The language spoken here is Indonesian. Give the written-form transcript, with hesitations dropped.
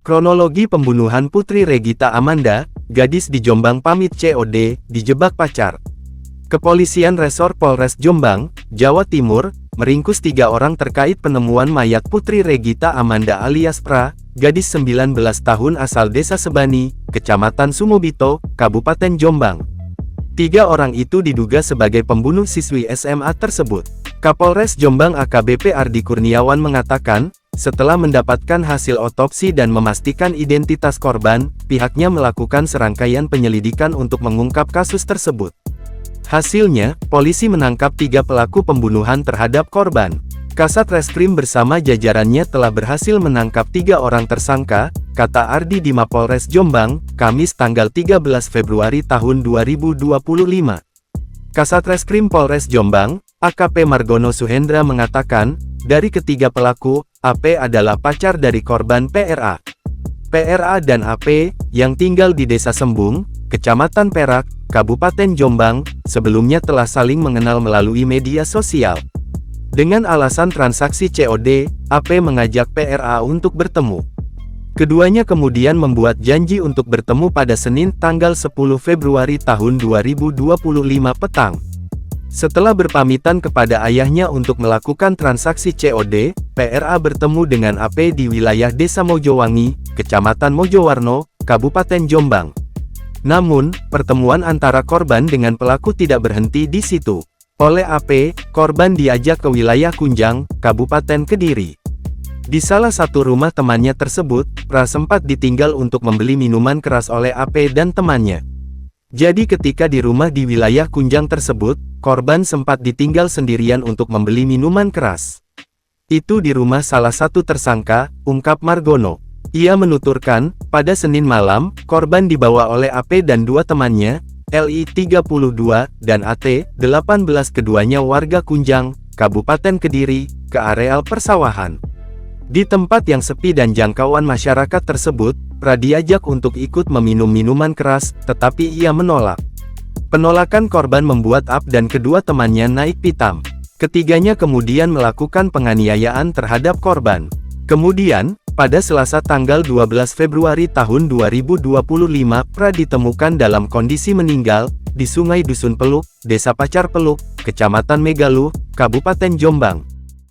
Kronologi pembunuhan Putri Regita Amanda, gadis di Jombang pamit COD, dijebak pacar. Kepolisian Resor Polres Jombang, Jawa Timur, meringkus 3 orang terkait penemuan mayat Putri Regita Amanda alias Pra, gadis 19 tahun asal Desa Sebani, Kecamatan Sumobito, Kabupaten Jombang. 3 orang itu diduga sebagai pembunuh siswi SMA tersebut. Kapolres Jombang AKBP Ardi Kurniawan mengatakan, setelah mendapatkan hasil otopsi dan memastikan identitas korban, pihaknya melakukan serangkaian penyelidikan untuk mengungkap kasus tersebut. Hasilnya, polisi menangkap 3 pelaku pembunuhan terhadap korban. Kasat Reskrim bersama jajarannya telah berhasil menangkap 3 orang tersangka, kata Ardi di Mapolres Jombang, Kamis tanggal 13 Februari tahun 2025. Kasat Reskrim Polres Jombang, AKP Margono Suhendra mengatakan, dari ketiga pelaku, AP adalah pacar dari korban PRA. PRA dan AP, yang tinggal di Desa Sembung, Kecamatan Perak, Kabupaten Jombang, sebelumnya telah saling mengenal melalui media sosial. Dengan alasan transaksi COD, AP mengajak PRA untuk bertemu. Keduanya kemudian membuat janji untuk bertemu pada Senin tanggal 10 Februari tahun 2025 petang. Setelah berpamitan kepada ayahnya untuk melakukan transaksi COD, PRA bertemu dengan AP di wilayah Desa Mojowangi, Kecamatan Mojowarno, Kabupaten Jombang. Namun, pertemuan antara korban dengan pelaku tidak berhenti di situ. Oleh AP, korban diajak ke wilayah Kunjang, Kabupaten Kediri. Di salah satu rumah temannya tersebut, Pra sempat ditinggal untuk membeli minuman keras oleh AP dan temannya. Jadi ketika di rumah di wilayah Kunjang tersebut, korban sempat ditinggal sendirian untuk membeli minuman keras. Itu di rumah salah satu tersangka, ungkap Margono. Ia menuturkan, pada Senin malam, korban dibawa oleh AP dan 2 temannya, LI 32, dan AT, 18 keduanya warga Kunjang, Kabupaten Kediri, ke areal persawahan. Di tempat yang sepi dan jangkauan masyarakat tersebut, Pra diajak untuk ikut meminum minuman keras, tetapi ia menolak. Penolakan korban membuat AP dan kedua temannya naik pitam. Ketiganya kemudian melakukan penganiayaan terhadap korban. Kemudian, pada Selasa tanggal 12 Februari tahun 2025, Pra ditemukan dalam kondisi meninggal, di Sungai Dusun Peluk, Desa Pacar Peluk, Kecamatan Megaluh, Kabupaten Jombang.